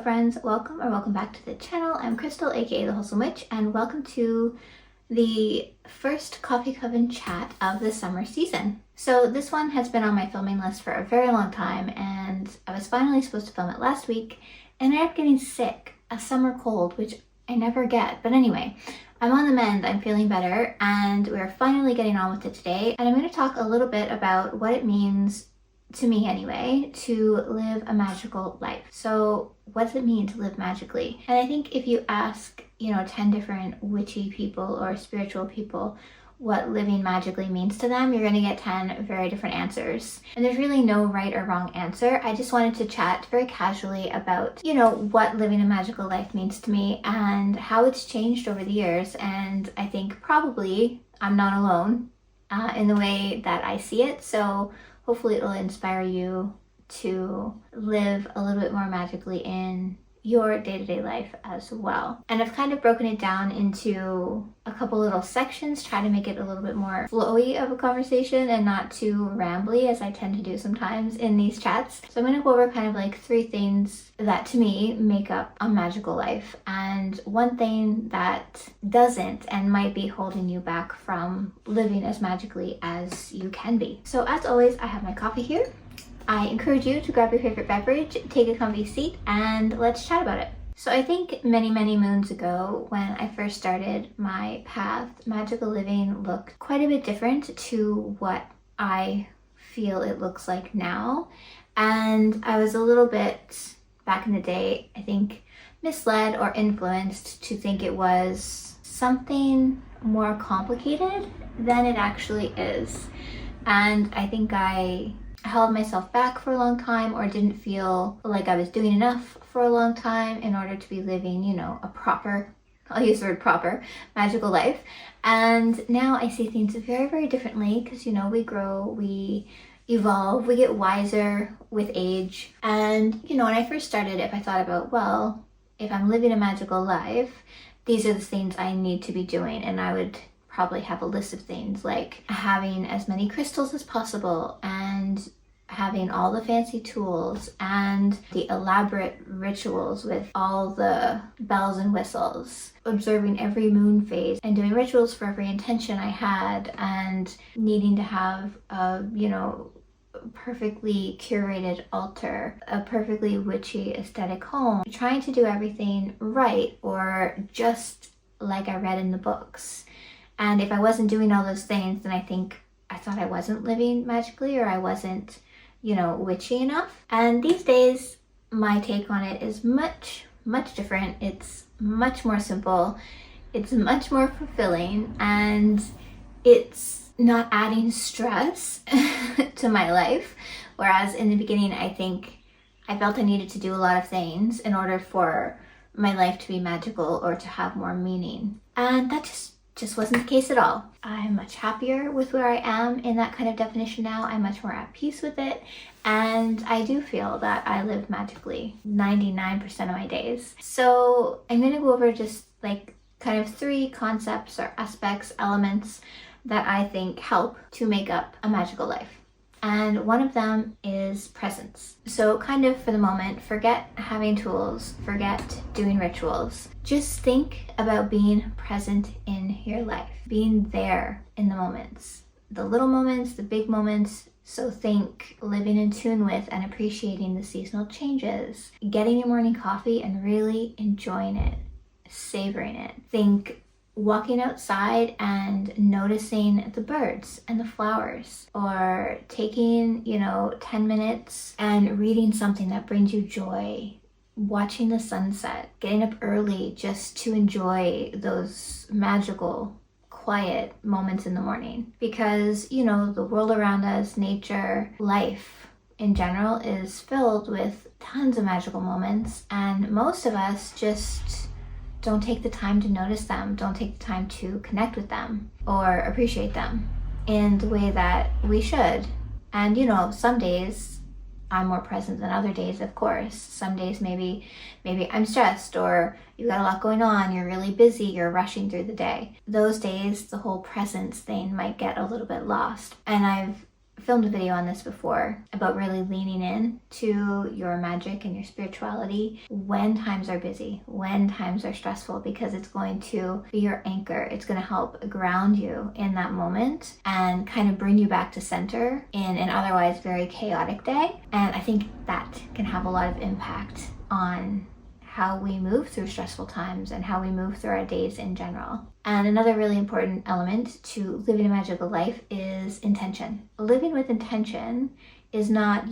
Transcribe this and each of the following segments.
friends, welcome back to the channel. I'm Crystal, aka the Wholesome Witch, and welcome to the first Coffee Coven Chat of the summer season. So this one has been on my filming list for a very long time, and I was finally supposed to film it last week, and I ended up getting sick, a summer cold, which I never get. But anyway, I'm on the mend, I'm feeling better, and we're finally getting on with it today. And I'm going to talk a little bit about what it means, to me anyway, to live a magical life. So what does it mean to live magically? And I think if you ask, 10 different witchy people or spiritual people what living magically means to them, you're going to get 10 very different answers. And there's really no right or wrong answer. I just wanted to chat very casually about, what living a magical life means to me and how it's changed over the years. And I think probably I'm not alone in the way that I see it. So hopefully it'll inspire you to live a little bit more magically in your day-to-day life as well. And I've kind of broken it down into a couple little sections, try to make it a little bit more flowy of a conversation and not too rambly as I tend to do sometimes in these chats. So I'm going to go over kind of like 3 things that to me make up a magical life, and one thing that doesn't and might be holding you back from living as magically as you can be. So as always, I have my coffee here. I encourage you to grab your favorite beverage, take a comfy seat, and let's chat about it. So I think many moons ago, when I first started my path, magical living looked quite a bit different to what I feel it looks like now. And I was a little bit, back in the day, I think, misled or influenced to think it was something more complicated than it actually is. And I think I held myself back for a long time, or didn't feel like I was doing enough for a long time in order to be living, a proper, I'll use the word proper, magical life. And now I see things very differently because, we grow, we evolve, we get wiser with age. And, when I first started, if I thought about, well, if I'm living a magical life, these are the things I need to be doing. And I would probably have a list of things like having as many crystals as possible, and having all the fancy tools and the elaborate rituals with all the bells and whistles, observing every moon phase and doing rituals for every intention I had, and needing to have a, perfectly curated altar, a perfectly witchy aesthetic home, trying to do everything right or just like I read in the books. And if I wasn't doing all those things, then I thought I wasn't living magically, or I wasn't, witchy enough. And these days, my take on it is much different. It's much more simple. It's much more fulfilling, and it's not adding stress to my life. Whereas in the beginning, I think I felt I needed to do a lot of things in order for my life to be magical or to have more meaning. And that just wasn't the case at all. I'm much happier with where I am in that kind of definition now. I'm much more at peace with it. And I do feel that I live magically 99% of my days. So I'm going to go over just like kind of 3 concepts or aspects, elements that I think help to make up a magical life. And one of them is presence. So kind of for the moment, forget having tools, forget doing rituals. Just think about being present in your life, being there in the moments, the little moments, the big moments. So think living in tune with and appreciating the seasonal changes, getting your morning coffee and really enjoying it, savoring it. Think walking outside and noticing the birds and the flowers, or taking, 10 minutes and reading something that brings you joy, watching the sunset, getting up early just to enjoy those magical, quiet moments in the morning. Because, the world around us, nature, life in general is filled with tons of magical moments, and most of us just don't take the time to notice them, don't take the time to connect with them or appreciate them in the way that we should. And some days I'm more present than other days, of course. Some days maybe I'm stressed, or you got a lot going on, you're really busy, you're rushing through the day. Those days, the whole presence thing might get a little bit lost. And I've filmed a video on this before about really leaning in to your magic and your spirituality when times are busy, when times are stressful, because it's going to be your anchor. It's going to help ground you in that moment and kind of bring you back to center in an otherwise very chaotic day. And I think that can have a lot of impact on how we move through stressful times and how we move through our days in general. And another really important element to living a magical life is intention. Living with intention is not,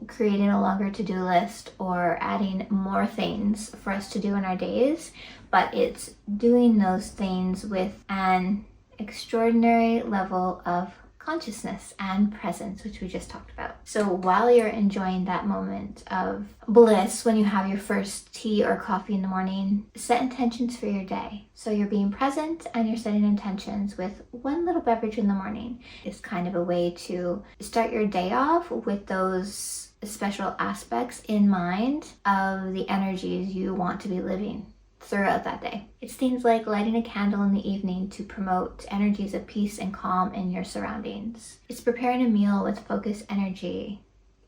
creating a longer to-do list or adding more things for us to do in our days, but it's doing those things with an extraordinary level of consciousness and presence, which we just talked about. So while you're enjoying that moment of bliss when you have your first tea or coffee in the morning, set intentions for your day. So you're being present and you're setting intentions with one little beverage in the morning. It's kind of a way to start your day off with those special aspects in mind of the energies you want to be living throughout that day. It's things like lighting a candle in the evening to promote energies of peace and calm in your surroundings. It's preparing a meal with focused energy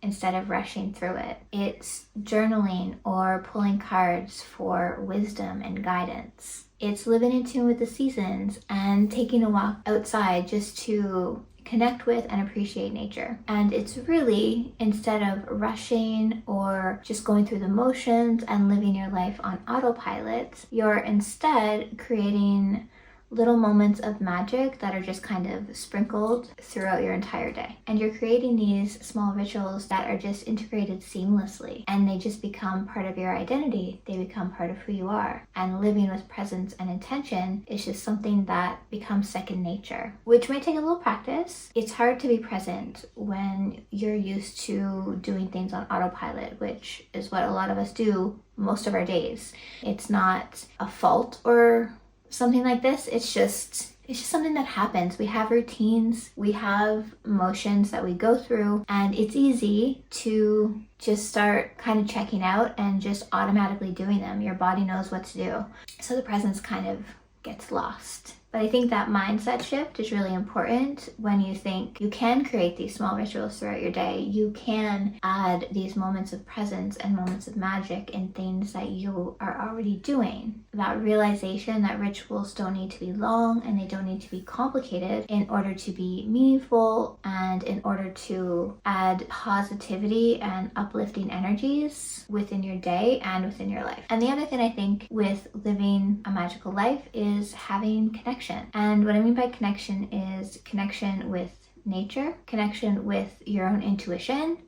instead of rushing through it. It's journaling or pulling cards for wisdom and guidance. It's living in tune with the seasons and taking a walk outside just to connect with and appreciate nature. And it's really, instead of rushing or just going through the motions and living your life on autopilot, you're instead creating little moments of magic that are just kind of sprinkled throughout your entire day. And you're creating these small rituals that are just integrated seamlessly, and they just become part of your identity. They become part of who you are. And living with presence and intention is just something that becomes second nature, which may take a little practice. It's hard to be present when you're used to doing things on autopilot, which is what a lot of us do most of our days. It's not a fault or something like this. It's just something that happens. We have routines, we have motions that we go through, and it's easy to just start kind of checking out and just automatically doing them. Your body knows what to do. So the presence kind of gets lost. But I think that mindset shift is really important when you think you can create these small rituals throughout your day. You can add these moments of presence and moments of magic in things that you are already doing. That realization that rituals don't need to be long and they don't need to be complicated in order to be meaningful and in order to add positivity and uplifting energies within your day and within your life. And the other thing I think with living a magical life is having connection. And what I mean by connection is connection with nature, connection with your own intuition,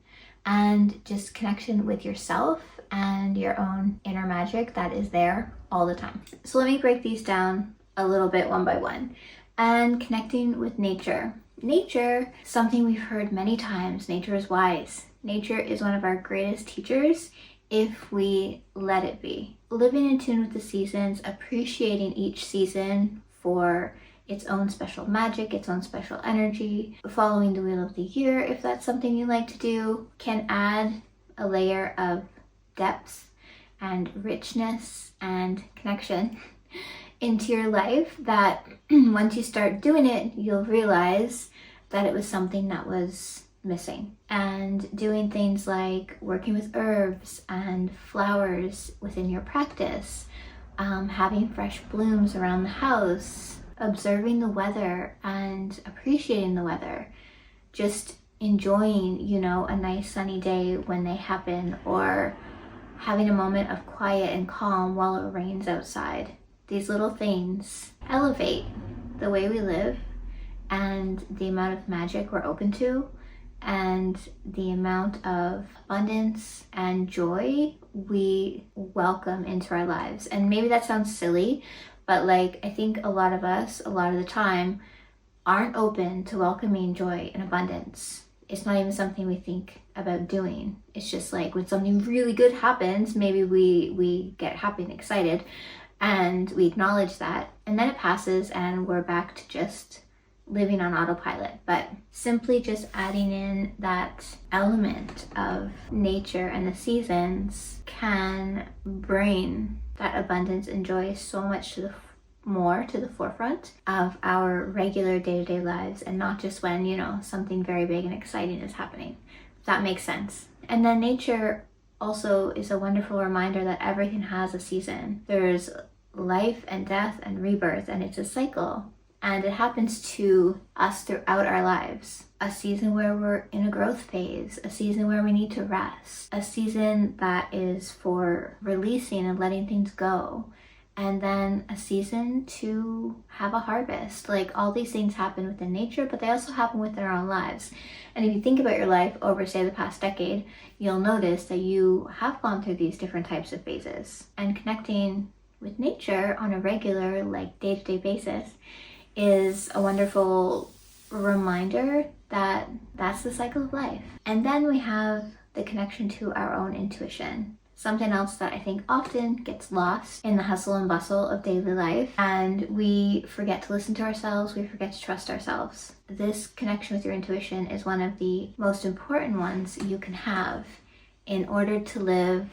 and just connection with yourself and your own inner magic that is there all the time. So let me break these down a little bit one by one. And connecting with nature. Nature, something we've heard many times, nature is wise. Nature is one of our greatest teachers if we let it be. Living in tune with the seasons, appreciating each season for its own special magic, its own special energy, following the wheel of the year, if that's something you like to do, can add a layer of depth and richness and connection into your life that once you start doing it, you'll realize that it was something that was missing. And doing things like working with herbs and flowers within your practice, having fresh blooms around the house, observing the weather and appreciating the weather, just enjoying, a nice sunny day when they happen, or having a moment of quiet and calm while it rains outside. These little things elevate the way we live and the amount of magic we're open to and the amount of abundance and joy we welcome into our lives. And maybe that sounds silly, but I think a lot of us, a lot of the time, aren't open to welcoming joy and abundance. It's not even something we think about doing. It's just when something really good happens, maybe we get happy and excited and we acknowledge that, and then it passes and we're back to just living on autopilot. But simply just adding in that element of nature and the seasons can bring that abundance and joy so much to the more to the forefront of our regular day-to-day lives, and not just when, something very big and exciting is happening. If that makes sense. And then nature also is a wonderful reminder that everything has a season. There's life and death and rebirth, and it's a cycle. And it happens to us throughout our lives. A season where we're in a growth phase, a season where we need to rest, a season that is for releasing and letting things go, and then a season to have a harvest. Like, all these things happen within nature, but they also happen within our own lives. And if you think about your life over, say, the past decade, you'll notice that you have gone through these different types of phases. And connecting with nature on a regular, like, day-to-day basis is a wonderful reminder that that's the cycle of life. And then we have the connection to our own intuition. Something else that I think often gets lost in the hustle and bustle of daily life, and we forget to listen to ourselves, we forget to trust ourselves. This connection with your intuition is one of the most important ones you can have in order to live,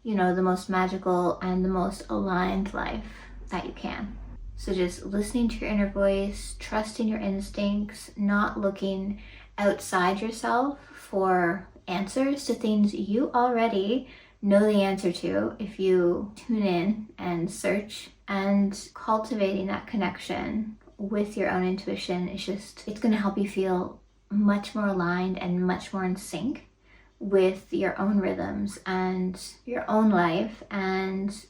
the most magical and the most aligned life that you can. So just listening to your inner voice, trusting your instincts, not looking outside yourself for answers to things you already know the answer to if you tune in and search, and cultivating that connection with your own intuition it's going to help you feel much more aligned and much more in sync with your own rhythms and your own life, and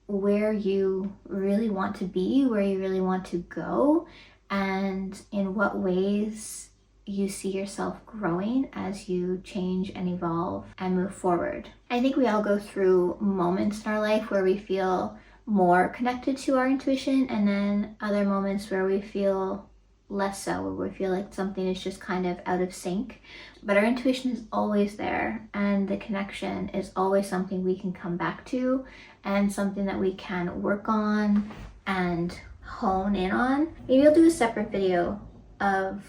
where you really want to be, where you really want to go, and in what ways you see yourself growing as you change and evolve and move forward. I think we all go through moments in our life where we feel more connected to our intuition, and then other moments where we feel less so, where we feel like something is just kind of out of sync. But our intuition is always there, and the connection is always something we can come back to, and something that we can work on and hone in on. Maybe I'll do a separate video of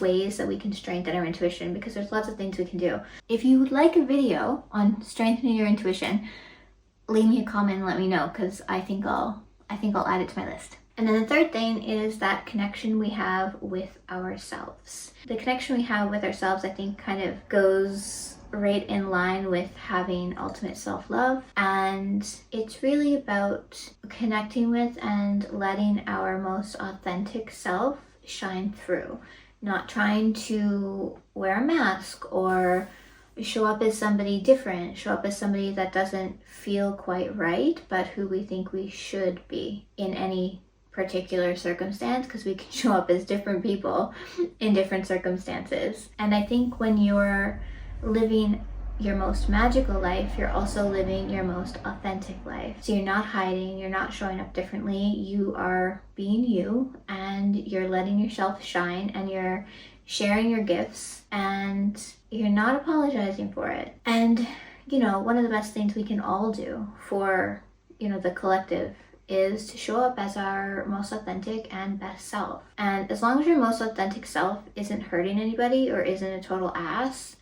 ways that we can strengthen our intuition, because there's lots of things we can do. If you would like a video on strengthening your intuition, leave me a comment and let me know, because I think I'll add it to my list. And then the third thing is that connection we have with ourselves. The connection we have with ourselves, I think, kind of goes right in line with having ultimate self-love, and it's really about connecting with and letting our most authentic self shine through. Not trying to wear a mask or show up as somebody different, show up as somebody that doesn't feel quite right, but who we think we should be in any particular circumstance, because we can show up as different people in different circumstances. And I think when you're living your most magical life, you're also living your most authentic life. So you're not hiding, you're not showing up differently, you are being you, and you're letting yourself shine, and you're sharing your gifts, and you're not apologizing for it. And one of the best things we can all do for the collective is to show up as our most authentic and best self. And as long as your most authentic self isn't hurting anybody or isn't a total ass,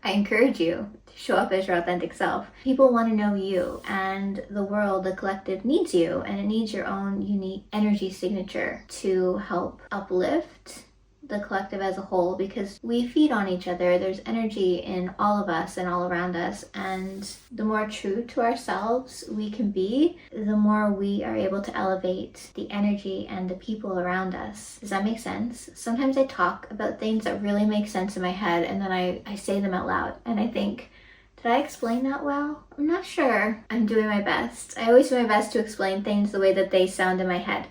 I encourage you to show up as your authentic self. People want to know you, and the world, the collective, needs you, and it needs your own unique energy signature to help uplift the collective as a whole, because we feed on each other. There's energy in all of us and all around us, and the more true to ourselves we can be, the more we are able to elevate the energy and the people around us. Does that make sense? Sometimes I talk about things that really make sense in my head, and then I say them out loud, and I think, did I explain that well? I'm not sure. I'm doing my best. I always do my best to explain things the way that they sound in my head,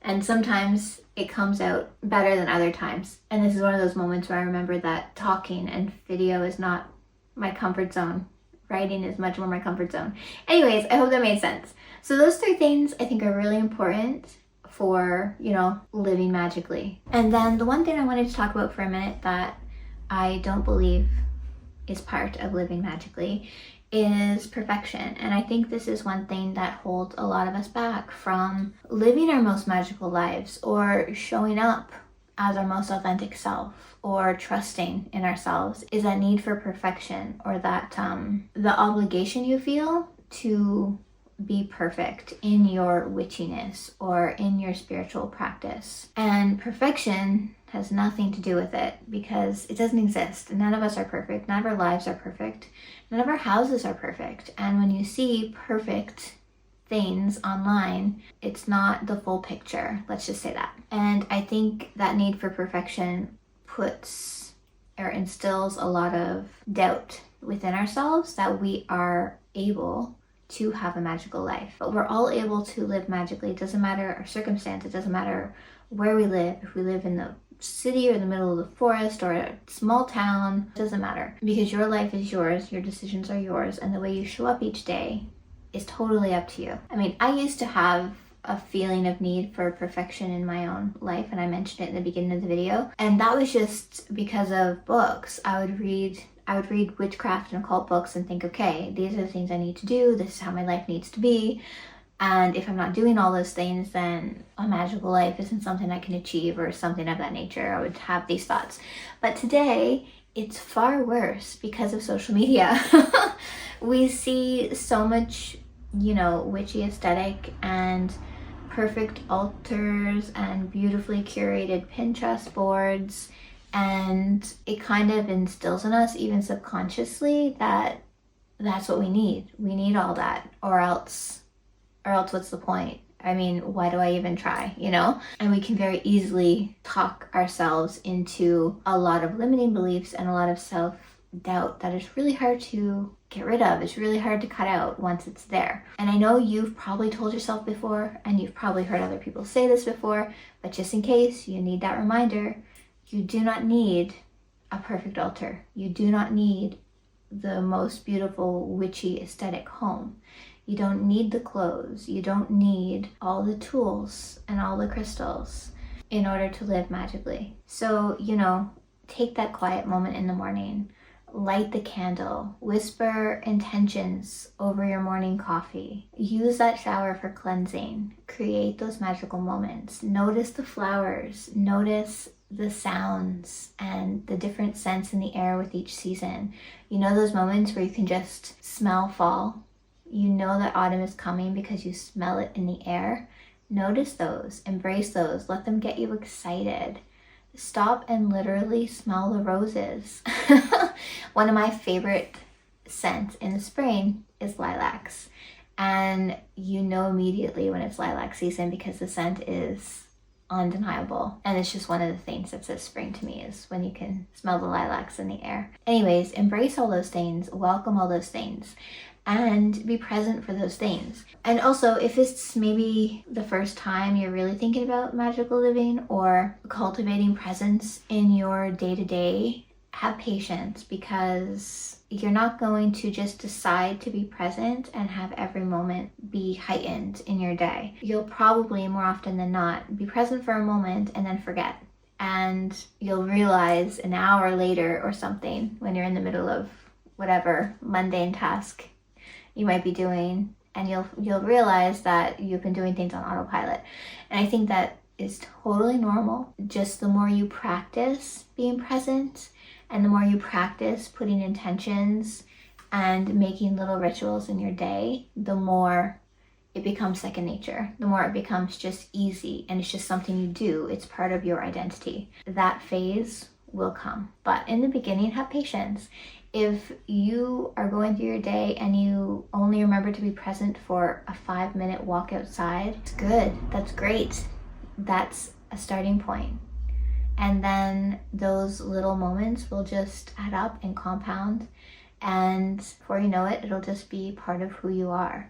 and sometimes it comes out better than other times. And this is one of those moments where I remember that talking and video is not my comfort zone. Writing is much more my comfort zone. Anyways, I hope that made sense. So those three things I think are really important for, living magically. And then the one thing I wanted to talk about for a minute that I don't believe is part of living magically is perfection. And I think this is one thing that holds a lot of us back from living our most magical lives, or showing up as our most authentic self, or trusting in ourselves, is that need for perfection, or that the obligation you feel to be perfect in your witchiness or in your spiritual practice. And perfection has nothing to do with it because it doesn't exist. None of us are perfect. None of our lives are perfect. None of our houses are perfect. And when you see perfect things online, it's not the full picture. Let's just say that. And I think that need for perfection puts or instills a lot of doubt within ourselves that we are able to have a magical life. But we're all able to live magically. It doesn't matter our circumstance. It doesn't matter where we live. If we live in the city or in the middle of the forest or a small town, it doesn't matter, because your life is yours, your decisions are yours, and the way you show up each day is totally up to you. I mean, I used to have a feeling of need for perfection in my own life, and I mentioned it in the beginning of the video, and that was just because of books. I would read witchcraft and occult books and think, okay, these are the things I need to do, this is how my life needs to be, and if I'm not doing all those things, then a magical life isn't something I can achieve or something of that nature. I would have these thoughts. But today, it's far worse because of social media. We see so much, witchy aesthetic and perfect altars and beautifully curated Pinterest boards, and it kind of instills in us, even subconsciously, that that's what we need. We need all that, or else what's the point? I mean, why do I even try, And we can very easily talk ourselves into a lot of limiting beliefs and a lot of self-doubt that is really hard to get rid of. It's really hard to cut out once it's there. And I know you've probably told yourself before, and you've probably heard other people say this before, but just in case you need that reminder, you do not need a perfect altar. You do not need the most beautiful witchy aesthetic home. You don't need the clothes. You don't need all the tools and all the crystals in order to live magically. So, take that quiet moment in the morning, light the candle, whisper intentions over your morning coffee, use that shower for cleansing, create those magical moments, notice the flowers, notice the sounds and the different scents in the air with each season. Those moments where you can just smell fall. You know that autumn is coming because you smell it in the air. Notice those, embrace those, let them get you excited. Stop and literally smell the roses. One of my favorite scents in the spring is lilacs. And you know immediately when it's lilac season because the scent is undeniable. And it's just one of the things that says spring to me, is when you can smell the lilacs in the air. Anyways, embrace all those things, welcome all those things, and be present for those things. And also, if it's maybe the first time you're really thinking about magical living or cultivating presence in your day-to-day, have patience, because you're not going to just decide to be present and have every moment be heightened in your day. You'll probably, more often than not, be present for a moment and then forget. And you'll realize an hour later or something, when you're in the middle of whatever mundane task you might be doing, and you'll realize that you've been doing things on autopilot. And I think that is totally normal. Just the more you practice being present, and the more you practice putting intentions and making little rituals in your day, the more it becomes second nature. The more it becomes just easy, and it's just something you do. It's part of your identity. That phase will come. But in the beginning, have patience. If you are going through your day and you only remember to be present for a 5-minute walk outside, it's good. That's great. That's a starting point. And then those little moments will just add up and compound. And before you know it, it'll just be part of who you are.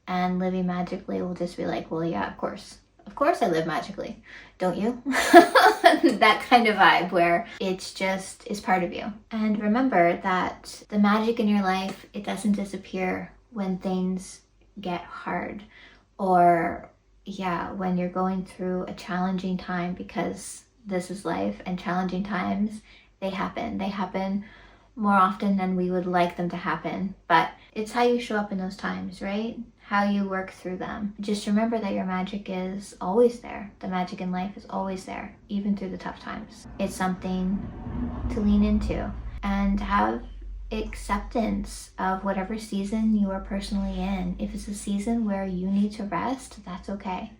And living magically will just be like, well, yeah, of course. Of course I live magically. Don't you? That kind of vibe where it's part of you. And remember that the magic in your life, it doesn't disappear when things get hard, or when you're going through a challenging time, because this is life, and challenging times, they happen more often than we would like them to happen. But it's how you show up in those times, right? How you work through them. Just remember that your magic is always there. The magic in life is always there, even through the tough times. It's something to lean into, and have acceptance of whatever season you are personally in. If it's a season where you need to rest, that's okay.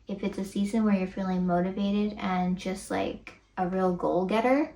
If it's a season where you're feeling motivated and just like a real goal getter,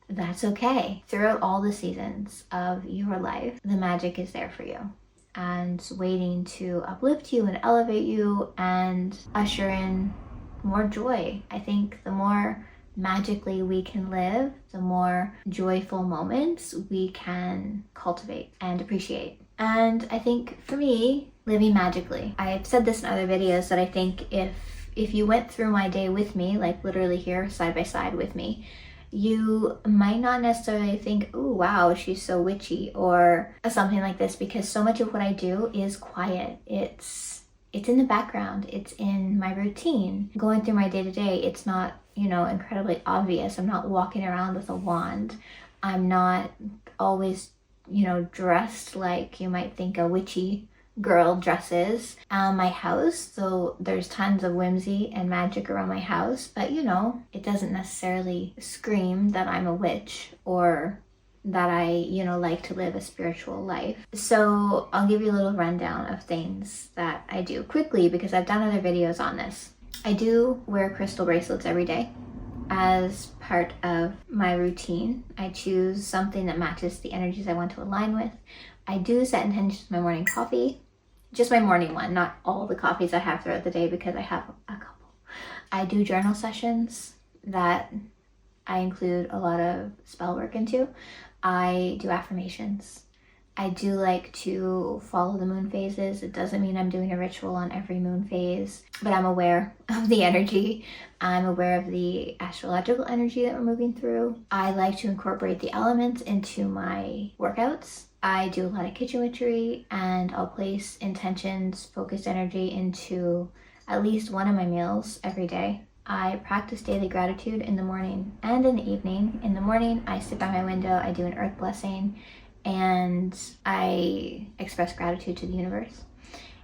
that's okay. Throughout all the seasons of your life, the magic is there for you and waiting to uplift you and elevate you and usher in more joy. I think the more magically we can live, the more joyful moments we can cultivate and appreciate. And I think for me, living magically, I've said this in other videos that I think if you went through my day with me, like literally here side by side with me, you might not necessarily think, oh wow, she's so witchy or something like this, because so much of what I do is quiet. It's in the background. It's in my routine. Going through my day-to-day, it's not, incredibly obvious. I'm not walking around with a wand. I'm not always, dressed like you might think a witchy girl dresses. My house, so there's tons of whimsy and magic around my house, but it doesn't necessarily scream that I'm a witch or that I, like to live a spiritual life. So I'll give you a little rundown of things that I do quickly because I've done other videos on this. I do wear crystal bracelets every day as part of my routine. I choose something that matches the energies I want to align with. I do set intentions with my morning coffee, just my morning one, not all the coffees I have throughout the day because I have a couple. I do journal sessions that I include a lot of spell work into. I do affirmations. I do like to follow the moon phases. It doesn't mean I'm doing a ritual on every moon phase, but I'm aware of the energy. I'm aware of the astrological energy that we're moving through. I like to incorporate the elements into my workouts. I do a lot of kitchen witchery, and I'll place intentions, focused energy into at least one of my meals every day. I practice daily gratitude in the morning and in the evening. In the morning, I sit by my window, I do an earth blessing, and I express gratitude to the universe.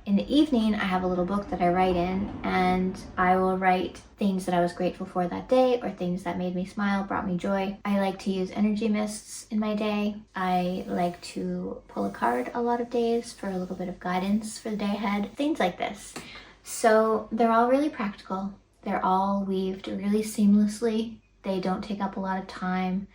In the evening, I have a little book that I write in, and I will write things that I was grateful for that day or things that made me smile, brought me joy. I like to use energy mists in my day. I like to pull a card a lot of days for a little bit of guidance for the day ahead, things like this. So they're all really practical. They're all weaved really seamlessly. They don't take up a lot of time.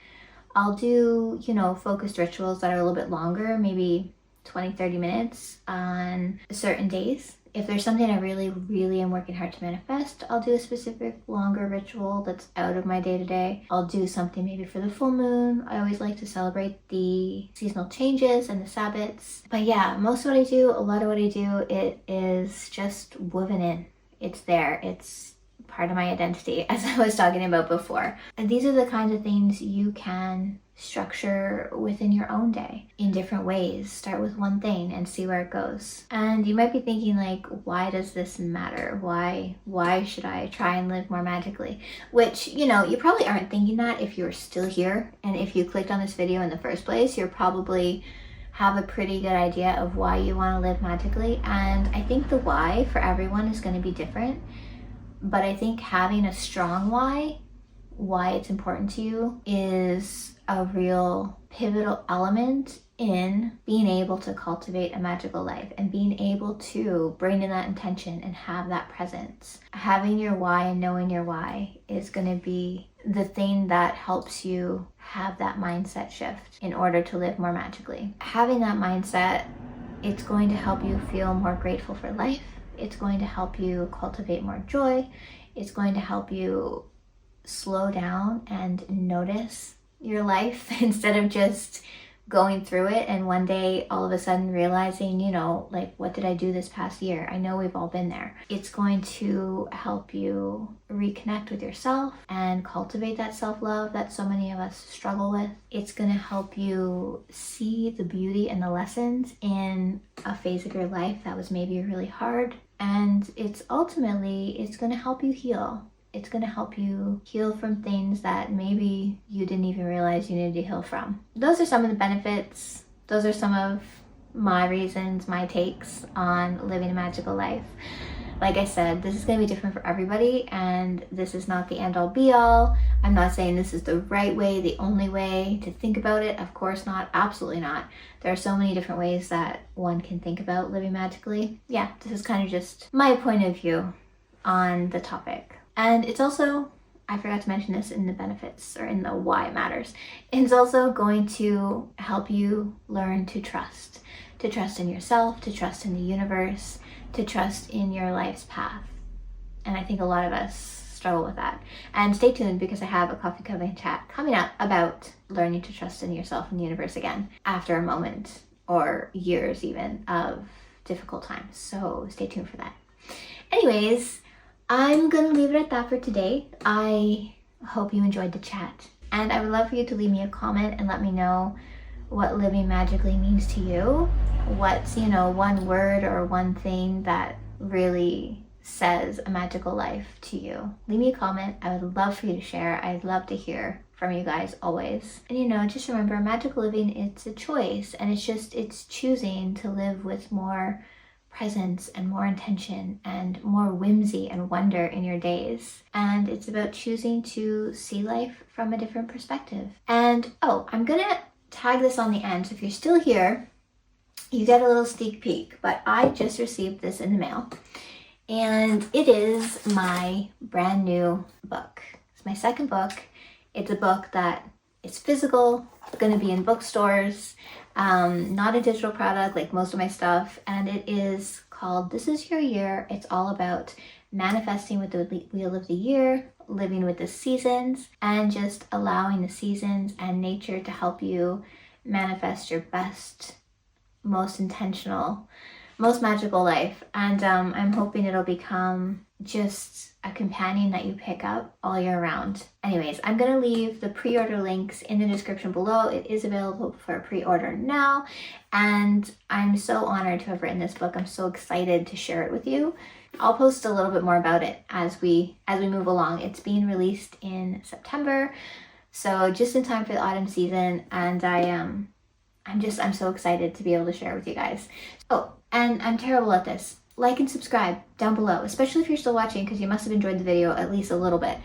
I'll do, focused rituals that are a little bit longer, maybe 20-30 minutes on certain days. If there's something I really, really am working hard to manifest, I'll do a specific longer ritual that's out of my day-to-day. I'll do something maybe for the full moon. I always like to celebrate the seasonal changes and the Sabbats. But yeah, most of what I do, a lot of what I do, it is just woven in. It's there. It's part of my identity, as I was talking about before. And these are the kinds of things you can structure within your own day in different ways. Start with one thing and see where it goes. And you might be thinking like, why does this matter? Why should I try and live more magically? Which, you probably aren't thinking that if you're still here. And if you clicked on this video in the first place, you're probably have a pretty good idea of why you want to live magically. And I think the why for everyone is going to be different. But I think having a strong why it's important to you, is a real pivotal element in being able to cultivate a magical life and being able to bring in that intention and have that presence. Having your why and knowing your why is going to be the thing that helps you have that mindset shift in order to live more magically. Having that mindset, it's going to help you feel more grateful for life. It's going to help you cultivate more joy. It's going to help you slow down and notice your life instead of just going through it and one day all of a sudden realizing, like, what did I do this past year? I know we've all been there. It's going to help you reconnect with yourself and cultivate that self-love that so many of us struggle with. It's going to help you see the beauty and the lessons in a phase of your life that was maybe really hard. And it's going to help you heal. It's going to help you heal from things that maybe you didn't even realize you needed to heal from. Those are some of the benefits. Those are some of my reasons, my takes on living a magical life. Like I said, this is going to be different for everybody, and this is not the end-all be-all. I'm not saying this is the right way, the only way to think about it. Of course not. Absolutely not. There are so many different ways that one can think about living magically. Yeah, this is kind of just my point of view on the topic. And it's also, I forgot to mention this in the benefits or in the why it matters. It's also going to help you learn to trust in yourself, to trust in the universe, to trust in your life's path. And I think a lot of us struggle with that. And stay tuned, because I have a Coffee Coven Chat coming up about learning to trust in yourself and the universe again after a moment or years even of difficult times. So stay tuned for that. Anyways, I'm gonna leave it at that for today. I hope you enjoyed the chat, and I would love for you to leave me a comment and let me know what living magically means to you. What's, one word or one thing that really says a magical life to you. Leave me a comment. I would love for you to share. I'd love to hear from you guys always. And just remember, magical living, it's a choice, and it's choosing to live with more presence and more intention and more whimsy and wonder in your days. And it's about choosing to see life from a different perspective. And I'm gonna tag this on the end, so if you're still here, you get a little sneak peek, but I just received this in the mail, and it is my brand new book. It's my second book. It's a book that is physical. It's going to be in bookstores, not a digital product like most of my stuff, and it is called This Is Your Year. It's all about manifesting with the wheel of the year, living with the seasons, and just allowing the seasons and nature to help you manifest your best, most intentional, most magical life. And I'm hoping it'll become just a companion that you pick up all year round. Anyways, I'm gonna leave the pre-order links in the description below. It is available for pre-order now, and I'm so honored to have written this book. I'm so excited to share it with you. I'll post a little bit more about it as we move along. It's being released in September, so just in time for the autumn season, and I'm so excited to be able to share it with you guys. Oh, and I'm terrible at this. Like and subscribe down below, especially if you're still watching, because you must have enjoyed the video at least a little bit.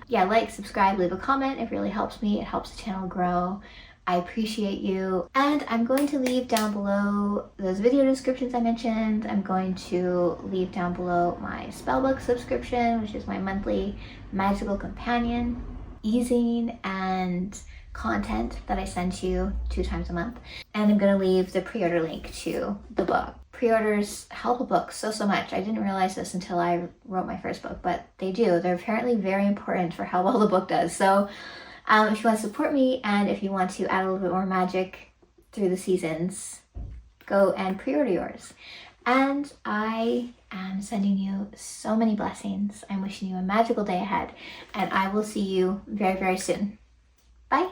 Yeah, like, subscribe, leave a comment. It really helps me. It helps the channel grow. I appreciate you. And I'm going to leave down below those video descriptions I mentioned. I'm going to leave down below my spellbook subscription, which is my monthly magical companion, easing and content that I send to you 2 times a month. And I'm going to leave the pre-order link to the book. Pre-orders help a book so much. I didn't realize this until I wrote my first book, but they do. They're apparently very important for how well the book does. So if you want to support me, and if you want to add a little bit more magic through the seasons, go and pre-order yours. And I am sending you so many blessings. I'm wishing you a magical day ahead, and I will see you very, very soon. Bye.